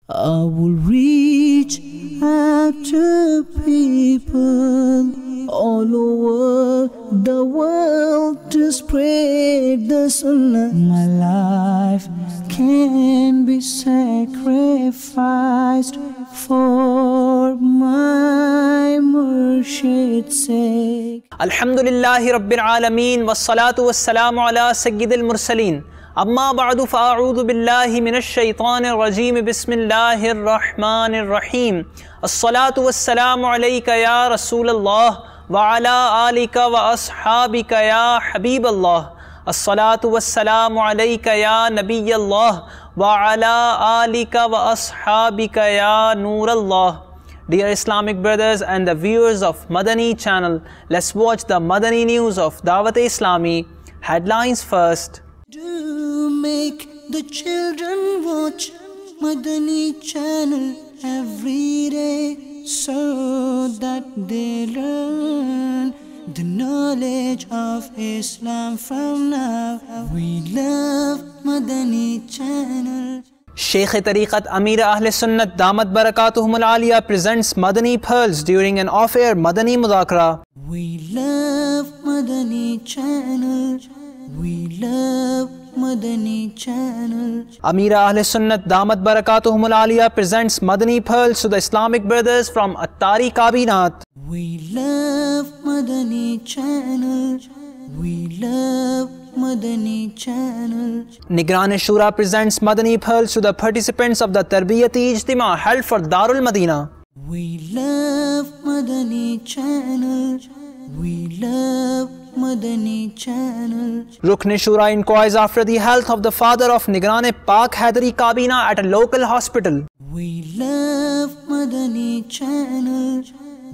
I will reach out to people all over the world to spread the sunnah. My life can be sacrificed for my Murshid's sake. Alhamdulillahi Rabbil Alameen wassalatu wassalamu ala Sayyidil Mursaleen. Amma ba'du fa'a'udhu billahi minash shaitanir rajeem. Bismillahir rahmanir rahim. As-salatu wassalamu alayka ya Rasulallah wa ala alika wa ashabika ya Habiballah. As-salatu wassalamu alayka ya Nabiyallah wa ala alika wa ashabika ya Noorallah. Dear Islamic brothers and the viewers of Madani channel, let's watch the Madani news of Dawat-e-Islami. Headlines first. Do make the children watch Madani channel every day so that they learn the knowledge of Islam from now. We love Madani channel. Sheikh Tariqat Amir Ahl Sunnat Damat Barakatuhum Al-Aliya presents Madani Pearls during an off-air Madani Mudhakara. We love Madani channel. We love Madani channel. Amir Ahl Sunnat Damat Barakatuhum Al-Aliya presents Madani Pearls to the Islamic brothers from Attari Kabinat. We love Madani channel. We love Madani channel. Nigran Shura presents Madani Pearls to the participants of the Tarbiyati Ijtima held for Darul Madina. We love Madani channel. We love Madani channel. Rukn Shura inquires after the health of the father of Nigran Pak Haidari Kabina at a local hospital. We love Madani channel.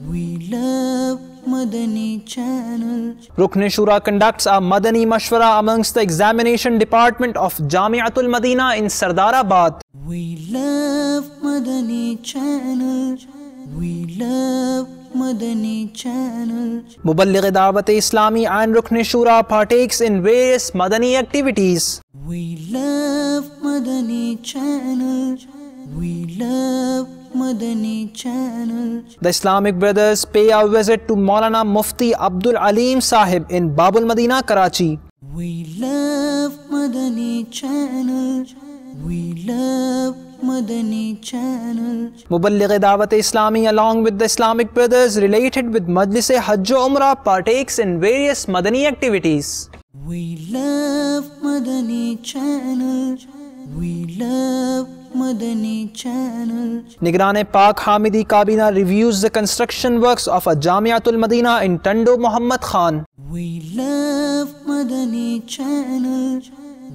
We love Madani channel. Rukn Shura conducts a Madani Mashwara amongst the examination department of Jamiatul Madina in Sardarabad. We love Madani channel. We love Madani channel. Muballigh Dawat-e-Islami and Rukn Shura partakes in various Madani activities. We love Madani channel. We love Madani channel. The Islamic brothers pay a visit to Maulana Mufti Abdul Aleem Sahib in Babul Madina, Karachi. We love Madani channel. We love Madani channel. Muballigh Dawat-e-Islami along with the Islamic brothers related with Majlis-e Hajj o Umrah partakes in various Madani activities. We love Madani channel. We love Madani channel. Nigran Pak Hamidi Kabina reviews the construction works of a Jamiatul Madina in Tando Muhammad Khan. We love Madani channel.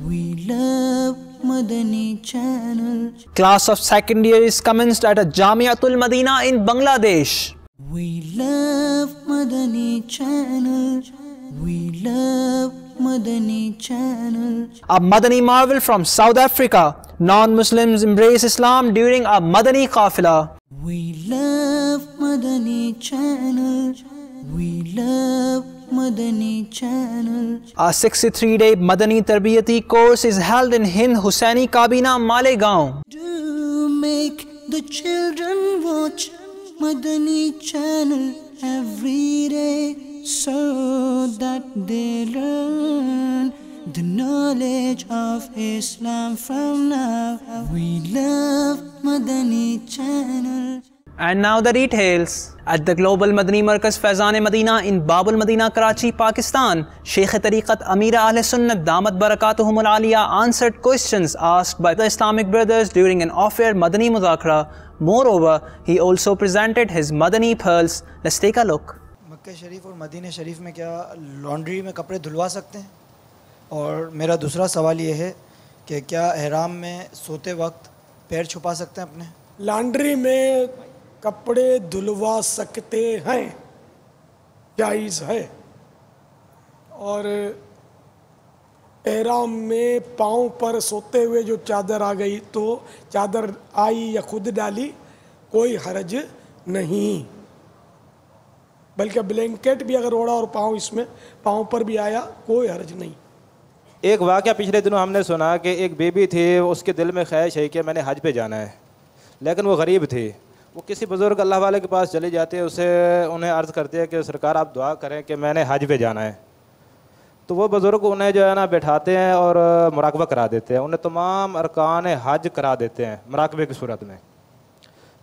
We love Madani channel. Class of second year is commenced at a Jamiatul Madina in Bangladesh. We love Madani channel. We love Madani channel. A Madani marvel from South Africa. Non-Muslims embrace Islam during a Madani Qafila. We love Madani channel. We love Madani channel. A 63-day Madani Tarbiyati course is held in Hind Hussaini Kabina, Malegaon. Do make the children watch Madani channel every day so that they learn the knowledge of Islam from now. We love Madani channel. And now the details. At the Global Madani Markaz Faizan Madina in Babul Madina, Karachi, Pakistan, Sheikh Tariqat Amir Ahl Sunnat Damat Barakatuhum Al-Aliya answered questions asked by the Islamic brothers during an off-air Madani Mudhakara. Moreover, he also presented his Madani Pearls. Let's take a look. مکہ شریف اور مدینہ شریف میں کیا laundry میں کپڑے دھلوا سکتے ہیں؟ اور میرا دوسرا سوال یہ ہے کہ کیا احرام میں سوتے وقت پیر چھپا سکتے ہیں اپنے؟ لانڈری میں کپڑے دھلوا سکتے ہیں، جائز ہے. اور احرام میں پاؤں پر سوتے ہوئے جو چادر آ گئی تو چادر آئی یا خود ڈالی کوئی حرج نہیں، بلکہ بلینکٹ بھی اگر اوڑا اور پاؤں اس میں پاؤں پر بھی آیا کوئی حرج نہیں. ایک واقعہ پچھلے دنوں ہم نے سنا کہ ایک بیبی تھی، اس کے دل میں خواہش ہے کہ میں نے حج پہ جانا ہے، لیکن وہ غریب تھی. وہ کسی بزرگ اللہ والے کے پاس چلی جاتی ہے, انہیں عرض کرتی ہے کہ سرکار آپ دعا کریں کہ میں نے حج پہ جانا ہے. تو وہ بزرگ انہیں جو ہے نا بٹھاتے ہیں اور مراقبہ کرا دیتے ہیں, انہیں تمام ارکان حج کرا دیتے ہیں مراقبے کی صورت میں.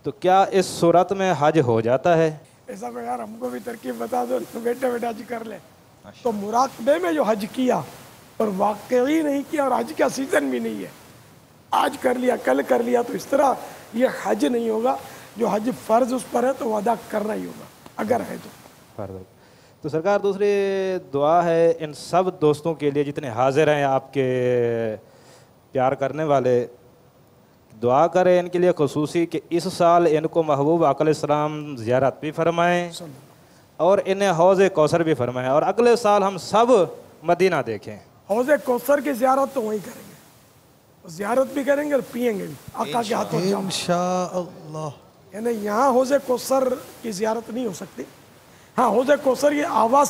تو کیا اس صورت میں حج ہو جاتا ہے؟ ایسا کو یار ہم کو بھی ترکیب بتا دو, بیٹا بیٹا حج کر لے. تو مراقبے میں جو حج کیا اور واقعی نہیں کیا اور حج کا سیزن بھی نہیں ہے, آج کر لیا کل کر لیا, تو اس طرح یہ حج نہیں ہوگا. جو حج فرض اس پر ہے تو وہ ادا کرنا ہی ہوگا اگر ہے تو فرض. تو سرکار دوسری دعا ہے ان سب دوستوں کے لیے جتنے حاضر ہیں آپ کے پیار کرنے والے, دعا کریں ان کے لیے خصوصی کہ اس سال ان کو محبوب آقا علیہ السلام زیارت بھی فرمائیں اور انہیں حوض کوثر بھی فرمائیں, اور اگلے سال ہم سب مدینہ دیکھیں. حوض کوثر کی زیارت تو وہیں کریں گے, زیارت بھی کریں گے اور پئیں گے بھی آقا کے ہاتھوں سے انشاءاللہ. یعنی یہاں حوض کوثر کی زیارت نہیں ہو سکتی. ہاں حوض کوثر کی آواز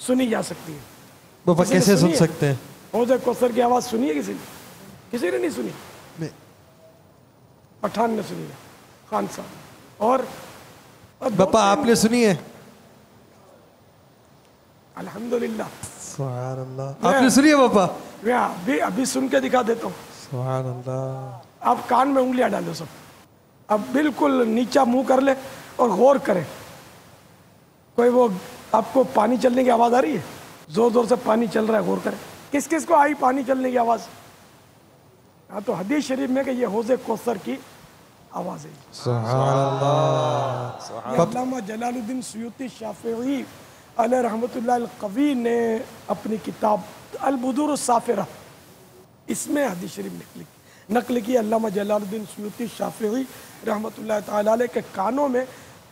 سنی جا سکتی ہے. بابا کیسے سن سکتے ہیں حوض کوثر کی آواز سنی ہے کسی نے؟ کسی نے نہیں سنی. پٹھان نے سنی ہے, خان صاحب. اور باپا آپ نے سنی ہے؟ الحمدللہ. سبحان اللہ. آپ نے سنی ہے باپا؟ میں ابھی سن کے دکھا دیتا ہوں. سبحان اللہ. آپ کان میں انگلیاں ڈالو سب, اب بالکل نیچا منہ کر لے اور غور کریں. کوئی وہ آپ کو پانی چلنے کی آواز آ رہی ہے؟ زور زور سے پانی چل رہا ہے, غور کریں. کس کس کو آئی پانی چلنے کی آواز؟ ہاں تو حدیث شریف میں کہ یہ حوض کوثر کی آواز ہے. سبحان اللہ. علامہ جلال الدین سیوطی شافعی علیہ رحمۃ اللہ القوی نے اپنی کتاب البدور الصافرہ اس میں حدیث شریف نقل کی. علامہ جلال الدین سیوطی شافعی رحمۃ اللہ تعالی علیہ کے کانوں میں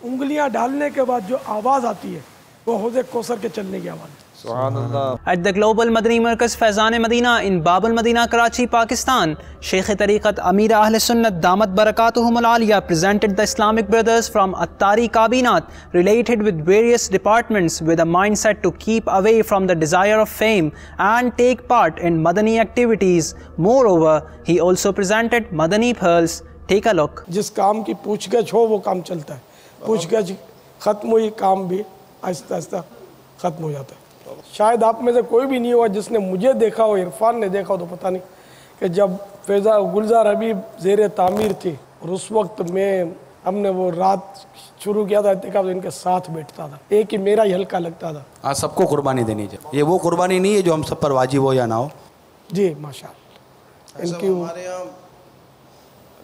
انگلیاں ڈالنے کے بعد جو آواز آتی ہے وہ حوض کوثر کے چلنے کی آواز ہے. سبحان اللہ. At the Global Madani Markaz Faizan Madina in Bab al-Madina, Karachi, Pakistan, Sheikh Tariqat Amir Ahl Sunnat Damat Barakatuhum al-Aliyah presented the Islamic brothers from Attari Kabinat related with various departments with a mindset to keep away from the desire of fame and take part in Madani activities. Moreover, he also presented Madani pearls. Take a look. جس کام کی پوچھ گچھ ہو وہ کام چلتا ہے, پوچھ گچھ ختم ہوئی کام بھی آہستہ آہستہ ختم ہو جاتا ہے. شاید آپ میں سے کوئی بھی نہیں ہوا جس نے مجھے دیکھا ہو, عرفان نے دیکھا ہو تو پتہ نہیں کہ جب فیضا گلزار حبیب زیر تعمیر تھی اور اس وقت میں ہم نے وہ رات شروع کیا تھا دیکھا تو ان کے ساتھ بیٹھتا تھا, ایک ہی میرا ہی ہلکا لگتا تھا. ہاں سب کو قربانی دینی چاہیے, یہ وہ قربانی نہیں ہے جو ہم سب پر واجب ہو یا نہ ہو. جی ماشاء اللہ. ان کی ہمارے یہاں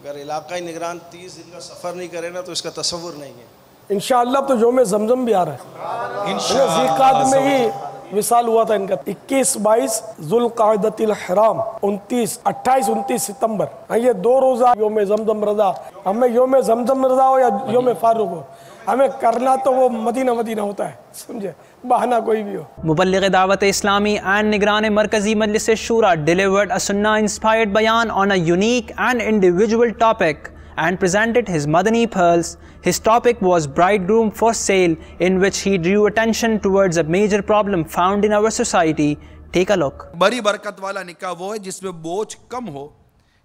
اگر علاقائی نگران 30 دن کا سفر نہیں کرے نا تو اس کا تصور نہیں ہے. انشاءاللہ اب تو یوم زمزم بھی آ رہا ہے. ذیقعد میں ہی وصال ہوا تھا ان کا 21-22 ذوالقعدۃ الحرام 28-29 ستمبر. یہ 2 روزہ یوم زمزم رضا, ہمیں یوم زمزم رضا ہو یا یوم فاروق ہو, ہمیں کرنا تو وہ مدینہ مدینہ ہوتا ہے, سمجھے, بہانہ کوئی بھی ہو. Muballigh Dawat Islami and Nigran Markazi Majlis Shura delivered a Sunnah inspired bayan on a unique and individual topic and presented his Madani pearls. His topic was bridegroom for sale, in which he drew attention towards a major problem found in our society. Take a look. بڑی برکت والا نکاح وہ ہے جس میں بوجھ کم ہو.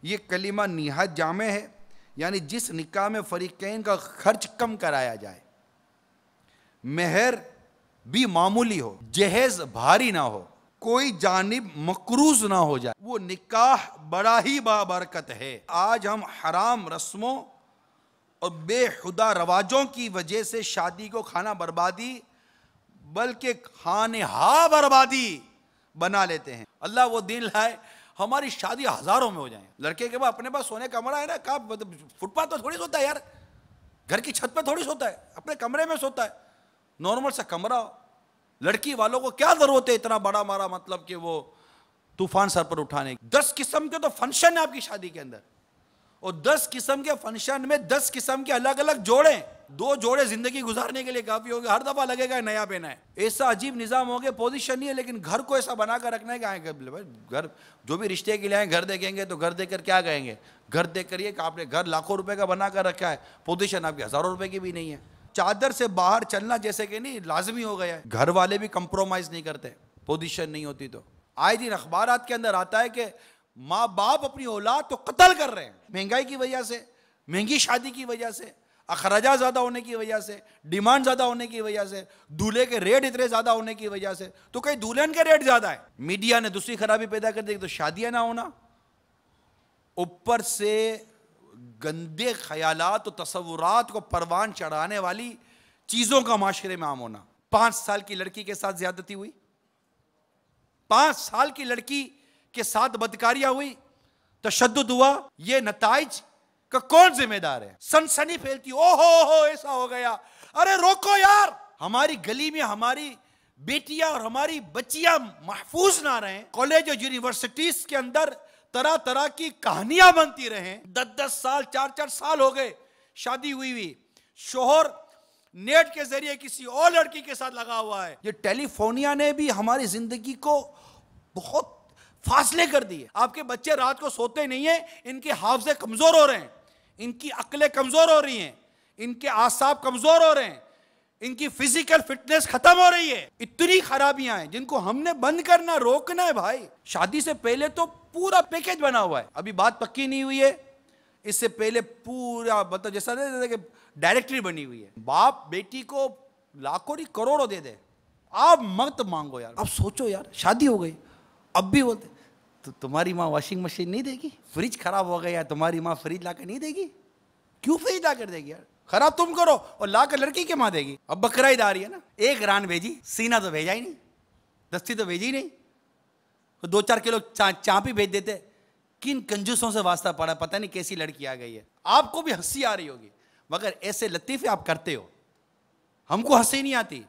یہ کلمہ نہایت جامع ہے, یعنی جس نکاح میں فریقین کا خرچ کم کرایا جائے, مہر بھی معمولی ہو, جہیز بھاری نہ ہو, کوئی جانب مقروض نہ ہو جائے, وہ نکاح بڑا ہی بابرکت ہے. آج ہم حرام رسموں اور بے خدا رواجوں کی وجہ سے شادی کو کھانا بربادی بلکہ خانہا بربادی بنا لیتے ہیں. اللہ وہ دن لائے ہماری شادی ہزاروں میں ہو جائیں. لڑکے کے بعد اپنے پاس سونے کمرہ ہے نا, کہاں فٹ پاتھ پہ تھوڑی سوتا ہے یار, گھر کی چھت پہ تھوڑی سوتا ہے, اپنے کمرے میں سوتا ہے, نارمل سا کمرہ. لڑکی والوں کو کیا ضرورت ہے اتنا بڑا مارا مطلب کہ وہ طوفان سر پر اٹھانے کی. 10 قسم کے تو فنکشن ہے آپ کی شادی کے اندر, اور 10 قسم کے فنکشن میں 10 قسم کے الگ الگ جوڑے. 2 جوڑے زندگی گزارنے کے لیے کافی ہو گئے, ہر دفعہ لگے گا نیا پہنا ہے. ایسا عجیب نظام ہو گیا, پوزیشن نہیں ہے, لیکن گھر کو ایسا بنا کر رکھنا ہے کہ گھر جو بھی رشتے کے لیے آئیں گھر دیکھیں گے تو گھر دیکھ کر کیا کہیں گے, گھر دیکھ کر یہ کہ آپ نے گھر لاکھوں روپے کا بنا کر رکھا ہے, پوزیشن آپ کی ہزاروں روپے کی بھی نہیں ہے. چادر سے باہر چلنا جیسے کہ نہیں لازمی ہو گیا ہے. گھر والے بھی کمپرومائز نہیں کرتے, پوزیشن نہیں ہوتی تو. آئے دن اخبارات کے اندر آتا ہے کہ ماں باپ اپنی اولاد تو قتل کر رہے ہیں مہنگائی کی وجہ سے, مہنگی شادی کی وجہ سے، اخراجات زیادہ ہونے کی وجہ سے، ڈیمانڈ زیادہ ہونے کی وجہ سے، دولہے کے ریٹ اتنے زیادہ ہونے کی وجہ سے، تو کئی دولہن کے ریٹ زیادہ ہے۔ میڈیا نے دوسری خرابی پیدا کر دی تو شادیاں نہ ہونا، اوپر سے گندے خیالات و تصورات کو پروان چڑھانے والی چیزوں کا معاشرے میں عام ہونا۔ 5 سال کی لڑکی کے ساتھ زیادتی ہوئی، 5 سال کی لڑکی کے ساتھ بدکاریاں ہوئی، تشدد ہوا، یہ نتائج کا کون ذمہ دار ہے؟ سنسنی پھیلتی، او ہو ایسا ہو گیا، ارے روکو یار، ہماری گلی میں ہماری بیٹیاں اور ہماری بچیاں محفوظ نہ رہیں، کالج اور یونیورسٹیز کے اندر طرح طرح کی کہانیاں بنتی رہیں، 10 سال 4 سال ہو گئے شادی ہوئی، شوہر نیٹ کے ذریعے کسی اور لڑکی کے ساتھ لگا ہوا ہے۔ یہ ٹیلی فونیا نے بھی ہماری زندگی کو بہت فاصلے کر دیے۔ آپ کے بچے رات کو سوتے نہیں ہیں، ان کے حافظے کمزور ہو رہے ہیں، ان کی عقلیں کمزور ہو رہی ہیں، ان کے اعصاب کمزور ہو رہے ہیں، ان کی فزیکل فٹنس ختم ہو رہی ہے۔ اتنی خرابیاں ہیں جن کو ہم نے بند کرنا، روکنا ہے بھائی۔ شادی سے پہلے تو پورا پیکیج بنا ہوا ہے، ابھی بات پکی نہیں ہوئی ہے، اس سے پہلے پورا مطلب جیسا کہ ڈائریکٹری بنی ہوئی ہے۔ باپ بیٹی کو لاکھوں نہیں کروڑوں دے دے، آپ مت مانگو یار، اب سوچو یار، شادی ہو گئی، اب بھی بولتے تو تمہاری ماں واشنگ مشین نہیں دے گی؟ فریج خراب ہو گیا، تمہاری ماں فریج لا کے نہیں دے گی؟ کیوں فریج لا کر دے گی یار؟ خراب تم کرو اور لا کر لڑکی کے ماں دے گی۔ اب بقرعید آ رہی ہے نا، 1 ران بھیجی، سینہ تو بھیجا ہی نہیں، دستی تو بھیجی نہیں، 2-4 کلو چانپی بھیج دیتے۔ کن کنجوسوں سے واسطہ پڑا، پتہ نہیں کیسی لڑکی آ گئی ہے۔ آپ کو بھی ہنسی آ رہی ہوگی مگر ایسے لطیفے آپ کرتے ہو، ہم کو ہنسی نہیں آتی،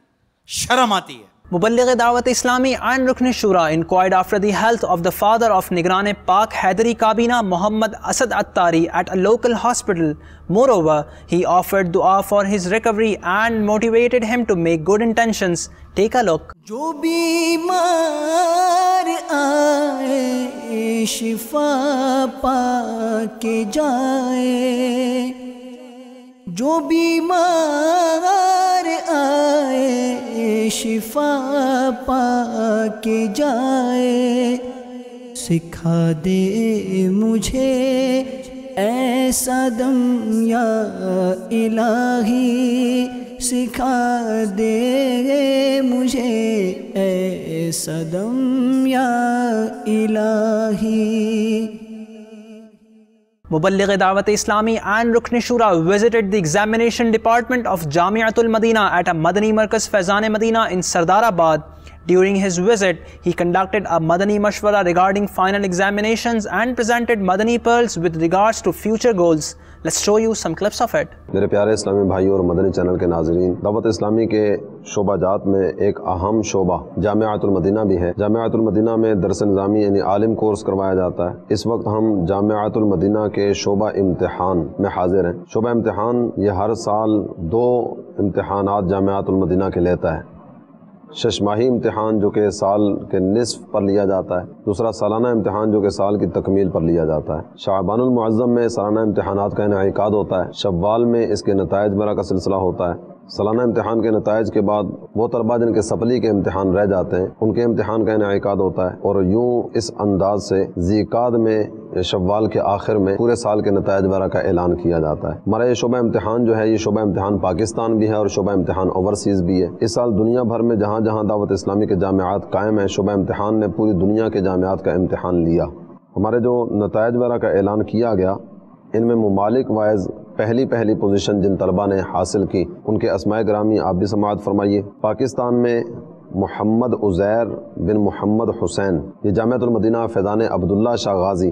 شرم آتی ہے۔ مبلغ دعوت اسلامی and Rukn Shura inquired after the health of the father of Nigran Pak Haidari Kabina Muhammad Asad Attari at a local hospital. Moreover, he offered dua for his recovery and motivated him to make good intentions. Take a look. جو بیمار آئے شفا پا کے جائے، جو بیمار آئے شفا پا کے جائے، سکھا دے مجھے ایسا دم یا الہی، سکھا دے مجھے ایسا دم یا الہی۔ Muballigh Dawat Islami and Rukn Shura visited the examination department of Jamiatul Madina at a Madani Markaz Faizan Madina in Sardarabad. During his visit, he conducted a Madani Mashwara regarding final examinations and presented Madani pearls with regards to future goals. Let's show you some clips of it. میرے پیارے اسلامی بھائیوں اور مدنی channel کے ناظرین، دعوت اسلامی کے شعبہ جات میں ایک اہم شعبہ جامعۃ المدینہ بھی ہے۔ جامعۃ المدینہ میں درس نظامی یعنی عالم کورس کروایا جاتا ہے۔ اس وقت ہم جامعۃ المدینہ کے شعبہ امتحان میں حاضر ہیں۔ شعبہ امتحان یہ ہر سال 2 امتحانات جامعۃ المدینہ کے لیتا ہے۔ 6 ماہی امتحان جو کہ سال کے نصف پر لیا جاتا ہے، دوسرا سالانہ امتحان جو کہ سال کی تکمیل پر لیا جاتا ہے۔ شعبان المعظم میں سالانہ امتحانات کا انعقاد ہوتا ہے، شوال میں اس کے نتائج برا کا سلسلہ ہوتا ہے۔ سالانہ امتحان کے نتائج کے بعد وہ طلباء جن کے سپلی کے امتحان رہ جاتے ہیں ان کے امتحان کا انعقاد ہوتا ہے، اور یوں اس انداز سے ذیقعد میں شوال کے آخر میں پورے سال کے نتائج برا کا اعلان کیا جاتا ہے۔ ہمارا یہ شعبہ امتحان جو ہے، یہ شعبہ امتحان پاکستان بھی ہے اور شعبہ امتحان اوورسیز بھی ہے۔ اس سال دنیا بھر میں جہاں جہاں دعوت اسلامی کے جامعات قائم ہیں، شعبہ امتحان نے پوری دنیا کے جامعات کا امتحان لیا۔ ہمارے جو نتائج برا کا اعلان کیا گیا، ان میں ممالک وائز پہلی پوزیشن جن طلباء نے حاصل کی ان کے اسماء گرامی آپ بھی سماعت فرمائیے۔ پاکستان میں محمد عزیر بن محمد حسین، یہ جامعۃ المدینہ فیضان عبداللہ شاہ غازی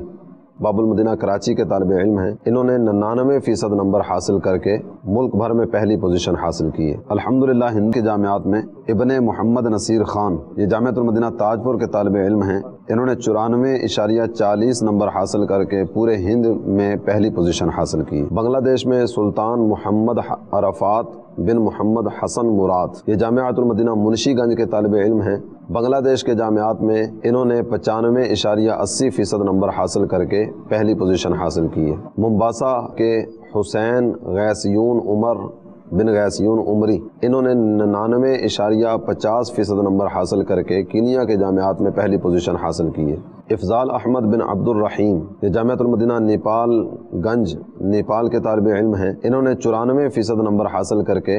باب المدینہ کراچی کے طالب علم ہیں۔ انہوں نے 99% نمبر حاصل کر کے ملک بھر میں پہلی پوزیشن حاصل کی ہے۔ الحمدللہ ہند کے جامعات میں ابن محمد نصیر خان، یہ جامعۃ المدینہ تاجپور کے طالب علم ہیں، انہوں نے 94.40 نمبر حاصل کر کے پورے ہند میں پہلی پوزیشن حاصل کی۔ بنگلہ دیش میں سلطان محمد عرفات بن محمد حسن مراد، یہ جامعۃ المدینہ منشی گنج کے طالب علم ہیں۔ بنگلہ دیش کے جامعات میں انہوں نے 95.80% نمبر حاصل کر کے پہلی پوزیشن حاصل کی ہے۔ ممباسا کے حسین غیثیون عمر بن غیثیون عمری، انہوں نے 99.50% نمبر حاصل کر کے کینیا کے جامعات میں پہلی پوزیشن حاصل کی ہے۔ افضال احمد بن عبد الرحیم، یہ جامعۃ المدینہ نیپال گنج نیپال کے طالب علم ہیں، انہوں نے 94% نمبر حاصل کر کے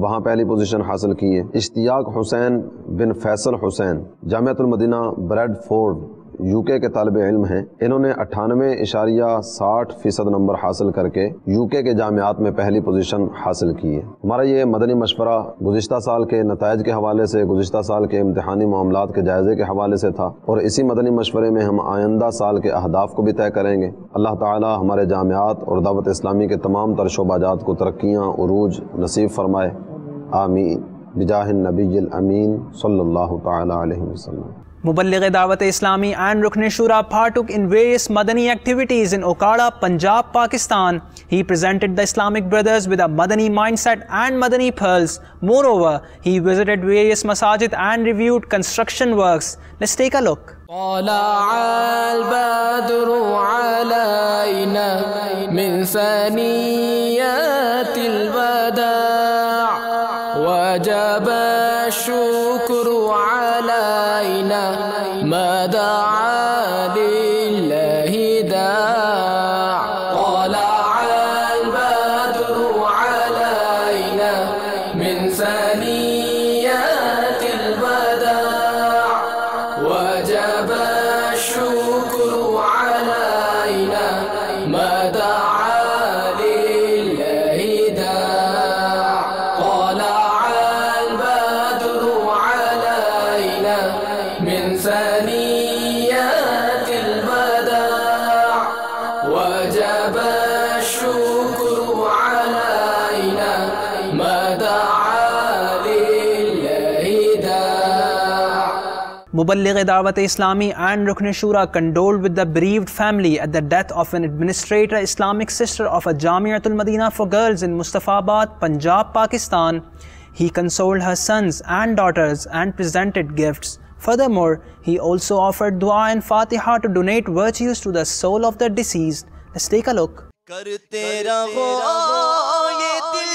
وہاں پہلی پوزیشن حاصل کی ہے۔ اشتیاق حسین بن فیصل حسین، جامعۃ المدینہ بریڈ فورڈ UK کے طالب علم ہیں، انہوں نے 98.60% نمبر حاصل کر کے UK کے جامعات میں پہلی پوزیشن حاصل کی ہے۔ ہمارا یہ مدنی مشورہ گزشتہ سال کے نتائج کے حوالے سے، گزشتہ سال کے امتحانی معاملات کے جائزے کے حوالے سے تھا، اور اسی مدنی مشورے میں ہم آئندہ سال کے اہداف کو بھی طے کریں گے۔ اللہ تعالی ہمارے جامعات اور دعوت اسلامی کے تمام تر شعبہ جات کو ترقیاں عروج نصیب فرمائے، آمین، بجاہ النبی الامین صلی اللہ تعالی علیہ وسلم۔ Muballigh Dawat Islami and Rukn Shura partook in various Madani activities in Okada, Punjab, Pakistan. He presented the Islamic brothers with a Madani mindset and Madani pearls. Moreover, he visited various masajid and reviewed construction works. Let's take a look. طلع البدر علينا من ثنيات الوداع وجب الشكر علينا ما دعا لله داع طلع البدر علينا من ثنيات الوداع وجب الشكر علينا ما دعا لله داع طلع البدر علينا من ثنيات الوداع وجب الشكر علينا ما دعا لله داع. Muballigh Dawat Islami and Rukn Shura condoled with the bereaved family at the death of an administrator Islamic sister of a Jamiatul Madina for girls in Mustafabad, Punjab, Pakistan. He consoled her sons and daughters and presented gifts. Furthermore, he also offered dua and Fatiha to donate virtues to the soul of the deceased. Let's take a look. کرتے رہو یہ دل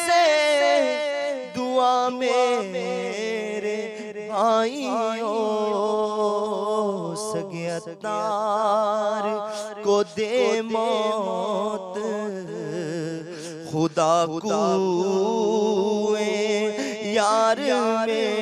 سے دعا میرے بھائیوں، سگے اتار کو دے موت، خدا کوئے یار میں.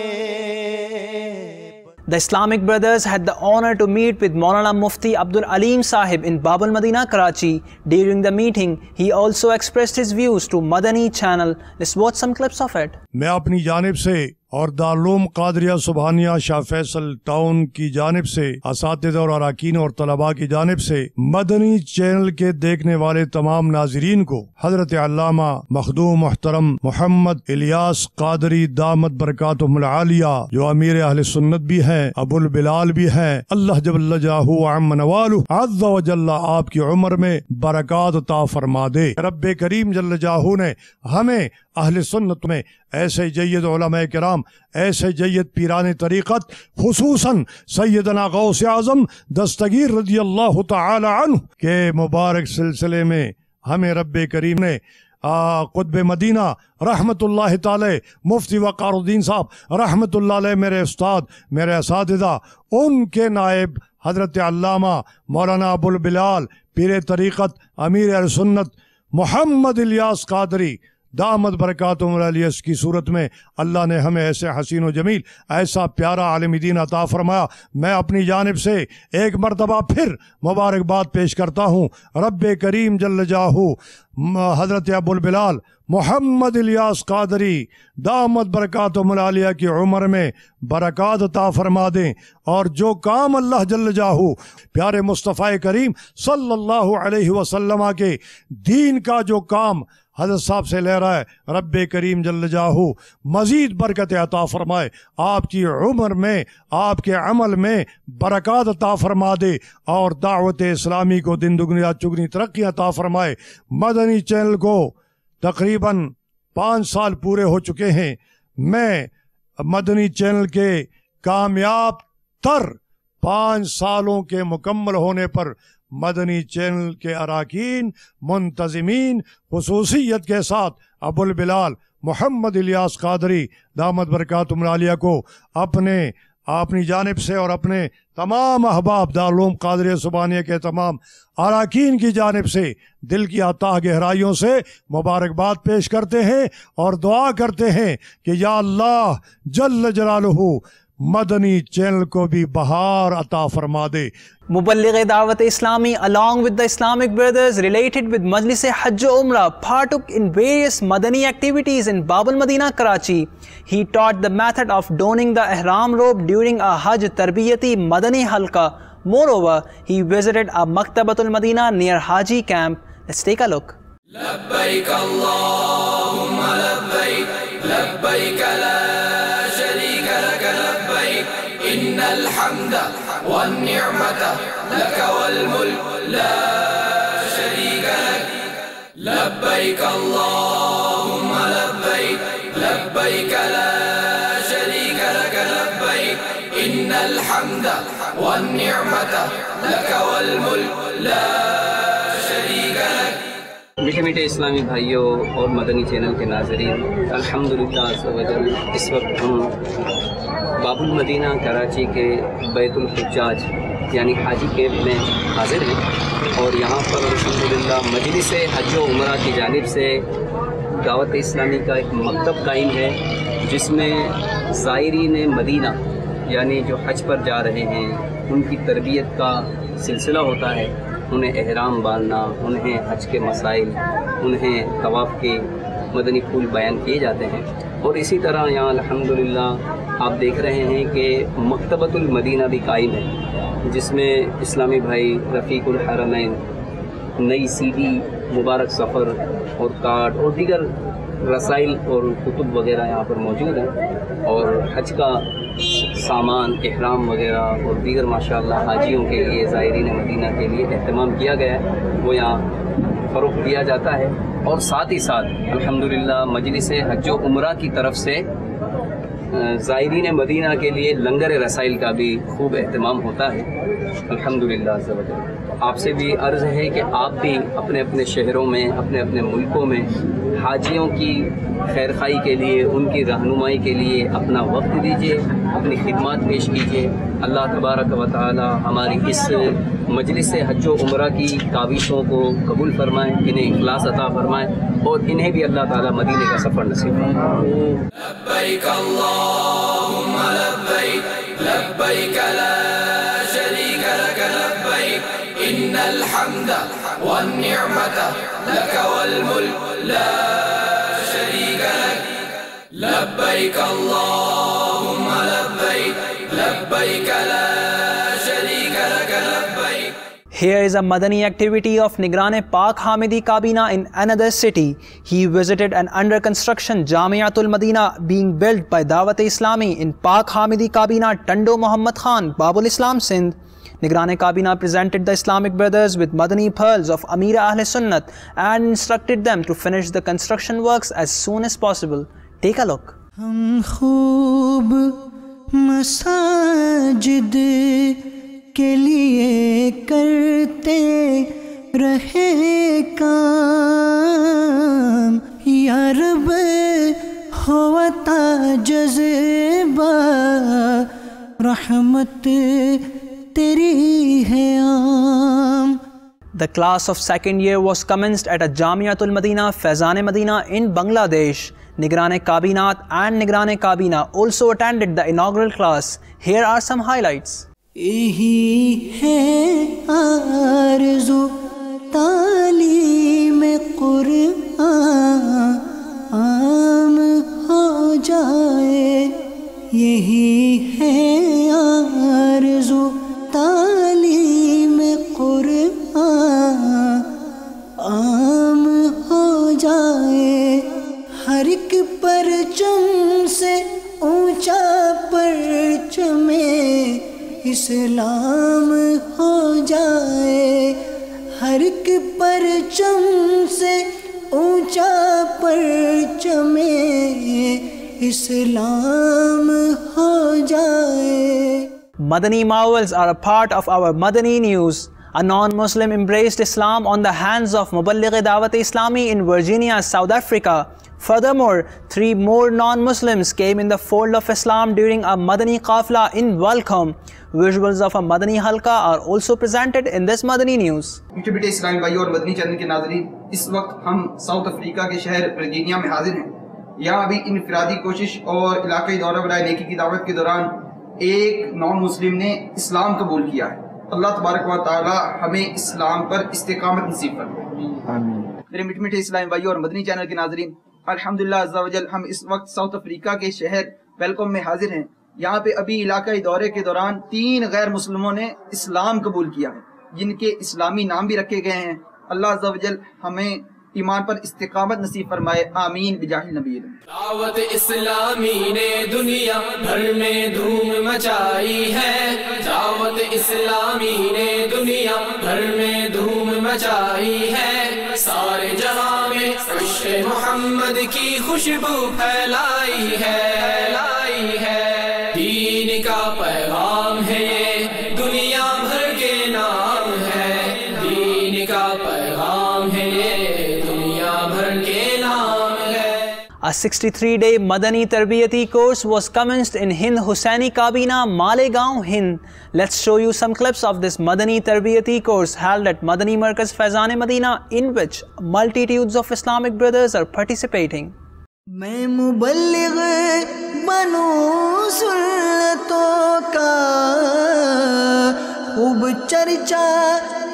The Islamic brothers had the honor to meet with Maulana Mufti Abdul Aleem Sahib in Bab al Madina, Karachi. During the meeting, he also expressed his views to Madani channel. Let's watch some clips of it. میں اپنی جانب سے اور دارالعلوم قادریہ سبحانیہ شاہ Faisal town کی جانب سے، اساتذہ اور اراکین اور طلباء کی جانب سے مدنی چینل کے دیکھنے والے تمام ناظرین کو حضرت علامہ مخدوم محترم محمد الیاس قادری دامت برکاتہم العالیہ، جو امیر اہل سنت بھی ہیں، ابو البلال بھی ہیں، اللہ جل جلالہ عم نوالہ عز و جل آپ کی عمر میں برکات عطا فرما دے۔ رب کریم جل جلالہ نے ہمیں اہل سنت میں ایسے جید علماء کرام، ایسے جید پیران طریقت، خصوصاً سیدنا غوث اعظم دستگیر رضی اللہ تعالی عنہ کے مبارک سلسلے میں ہمیں رب کریم نے قطب مدینہ رحمت اللہ تعالی، مفتی وقار الدین صاحب رحمت اللہ علیہ، میرے استاد، میرے اساتذہ، ان کے نائب حضرت علامہ مولانا ابو البلال پیر طریقت امیر اہل سنت محمد الیاس قادری دامت برکاتہم العالیہ کی صورت میں اللہ نے ہمیں ایسے حسین و جمیل، ایسا پیارا عالم دین عطا فرمایا۔ میں اپنی جانب سے ایک مرتبہ پھر مبارکباد پیش کرتا ہوں رب کریم جل جلالہ حضرت ابو البلال محمد الیاس قادری دامت برکاتہم العالیہ کی عمر میں برکات عطا فرما دیں، اور جو کام اللہ جل جلالہ پیارے مصطفیٰ کریم صلی اللہ علیہ وسلم کے دین کا جو کام حضرت صاحب سے لے رہا ہے، رب کریم جل جلالہ مزید برکت عطا فرمائے، آپ کی عمر میں، آپ کے عمل میں برکات عطا فرما دے، اور دعوت اسلامی کو دن دگنی رات چگنی ترقی عطا فرمائے۔ مدنی چینل کو تقریباً 5 سال پورے ہو چکے ہیں۔ میں مدنی چینل کے کامیاب تر 5 سالوں کے مکمل ہونے پر مدنی چینل کے اراکین منتظمین خصوصیت کے ساتھ ابو البلال محمد الیاس قادری دامت برکاتہم العالیہ کو اپنے اپنی جانب سے اور اپنے تمام احباب دارالعلوم قادریہ سبحانیہ کے تمام اراکین کی جانب سے دل کی اتاہ گہرائیوں سے مبارکباد پیش کرتے ہیں اور دعا کرتے ہیں کہ یا اللہ جل جلالہ مدنی چینل کو بھی بہار عطا فرما دے. مبلغ دعوت اسلامی along with the Islamic brothers related with Majlis Hajj Umrah partook in various Madani activities in Bab al-Madina, Karachi. He taught the method of donning the ihram robe during a Hajj Tarbiyati Madani Halqa. Moreover, he visited a Maktabatul Madina near Haji camp. Let's take a look. Labbaik Allahumma labbaik, labbaik la sharika laka labbaik, innal hamda wan ni'mata laka wal mulk la sharika lak. Labbaik Allahumma labbaik, labbaik la sharika laka labbaik, innal hamda wan ni'mata laka wal mulk la sharika lak. میٹھے میٹھے اسلامی بھائیوں اور مدنی channel کے ناظرین، الحمدللہ اس وقت ہم باب المدینہ کراچی کے بیت الحجاج یعنی حاجی کیمپ میں حاضر ہیں، اور یہاں پر الحمدللہ مجلس حج و عمرہ کی جانب سے دعوت اسلامی کا ایک مکتب قائم ہے، جس میں زائرین مدینہ یعنی جو حج پر جا رہے ہیں ان کی تربیت کا سلسلہ ہوتا ہے. انہیں احرام باندھنا، انہیں حج کے مسائل، انہیں طواف کے مدنی پھول بیان کیے جاتے ہیں. اور اسی طرح یہاں الحمدللہ آپ دیکھ رہے ہیں کہ مکتبۃ المدینہ بھی قائم ہے، جس میں اسلامی بھائی رفیق الحرمین نئی سی ڈی، مبارک سفر اور کارڈ اور دیگر رسائل اور کتب وغیرہ یہاں پر موجود ہیں، اور حج کا سامان، احرام وغیرہ اور دیگر ماشاءاللہ حاجیوں کے لیے، زائرین مدینہ کے لیے اہتمام کیا گیا ہے، وہ یہاں فروخت کیا جاتا ہے. اور ساتھ ہی ساتھ الحمدللہ مجلس حج و عمرہ کی طرف سے زائرین مدینہ کے لیے لنگر رسائل کا بھی خوب اہتمام ہوتا ہے الحمدللہ عز و جل. آپ سے بھی عرض ہے کہ آپ بھی اپنے اپنے شہروں میں، اپنے اپنے ملکوں میں حاجیوں کی خیر خواہی کے لیے، ان کی رہنمائی کے لیے اپنا وقت دیجیے، اپنی خدمات پیش کیجیے. اللہ تبارک و تعالی ہماری اس مجلس حج و عمرہ کی کاوشوں کو قبول فرمائے، انہیں اخلاص عطا فرمائے، اور انہیں بھی اللہ تعالی مدینے کا سفر نصیب فرمائے. لبیک اللہم لبیک، لبیک لا شریک لک لبیک، ان الحمد والنعمت لک والملک لا شریک لک. لبیک اللہم لبیک، لبیک لا شریک لک لبیک. Here is a Madani activity of Nigran Pak Hamidi Kabina in another city. He visited an under construction Jamiatul Madina being built by Dawat Islami in Pak Hamidi Kabina, Tando Muhammad Khan, Babul Islam Sindh. Nigran Kabina presented the Islamic brothers with Madani pearls of Amir Ahl Sunnat and instructed them to finish the construction works as soon as possible. Take a look. ہم خوب مساجد کے لیے کرتے رہے کام، یا رب ہوتا جذبہ رحمت تیری ہے عام. The class of second year was commenced at a Jamiatul Madina, Faizan Madina in Bangladesh. Nigran Kabinat and Nigran Kabina also attended the inaugural class. Here are some highlights. یہی ہے آرزو تعلیم قرآن عام ہو جائے، یہی ہے آرزو تعلیم قرآن عام ہو جائے. ہر ایک پرچم سے اونچا پرچم اسلام ہو جائے، ہر ایک پرچم سے اونچا پرچم اسلام ہو جائے. Madani marvels are a part of our Madani news. A non-Muslim embraced Islam on the hands of Muballigh Dawat Islami in Virginia, South Africa. Furthermore, 3 more non-Muslims came in the fold of Islam during a Madani Qafla in Welcome. Visuals of a Madani Halqa are also presented in this Madani news. میٹھے اسلامی بھائیوں اور مدنی channel کے ناظرین، اس وقت ہم South Africa کے شہر ورجینیا میں حاضر ہیں. یہاں ابھی انفرادی کوشش اور علاقائی دورہ برائے نیکی کی دعوت کے دوران ایک نان مسلم نے اسلام قبول کیا ہے. اللہ تبارک و تعالی ہمیں اسلام پر استقامت نصیب فرمائے. آمین. میرے میٹھے اسلامی بھائیوں اور مدنی چینل کے ناظرین، الحمدللہ عز و جل ہم اس وقت ساؤتھ افریقہ کے شہر ویلکم میں حاضر ہیں. یہاں پہ ابھی علاقائی دورے کے دوران 3 غیر مسلموں نے اسلام قبول کیا ہے، جن کے اسلامی نام بھی رکھے گئے ہیں. اللہ عز و جل ہمیں ایمان پر استقامت نصیب فرمائے. آمین بجاہ النبی. دعوت اسلامی نے دنیا بھر میں دھوم مچائی ہے. دعوت اسلامی نے دنیا بھر میں دھوم مچائی ہے. سارے جہاں میں عشق محمد کی خوشبو پھیلائی ہے. دین کا پیغام ہے یہ، دنیا بھر کے نام ہے. دین کا پیغام ہے یہ، دنیا بھر کے نام ہے. A 63-day Madani Tarbiyati course was commenced in Hind Hussaini Kabina, Malegaon, Hind. Let's show you some clips of this Madani Tarbiyati course held at Madani Markaz Faizan Madina, in which multitudes of Islamic brothers are participating. میں مبلغ بنوں سنتوں کا، خوب چرچا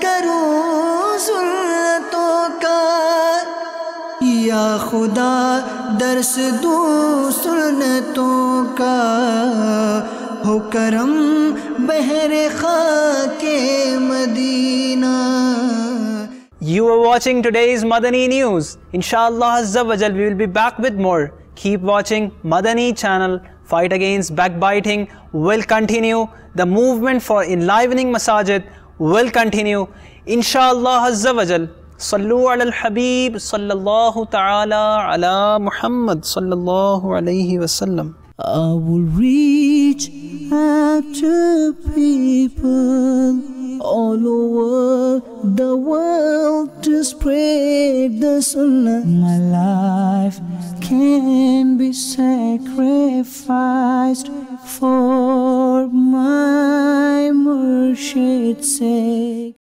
کروں سنتوں کا، یا خدا درس دوں سنتوں کا، ہو کرم بحر خاک مدینہ. You are watching today's Madani news. Inshallah Azza wa Jal, we will be back with more. Keep watching Madani channel. Fight against backbiting will continue. The movement for enlivening masajid will continue. Inshallah Azza wa Jal. Sallu ala al-Habib sallallahu ta'ala ala Muhammad sallallahu alayhi wa sallam. I will reach out to people all over the world to spread the sunnah. My life can be sacrificed for my Murshid's sake.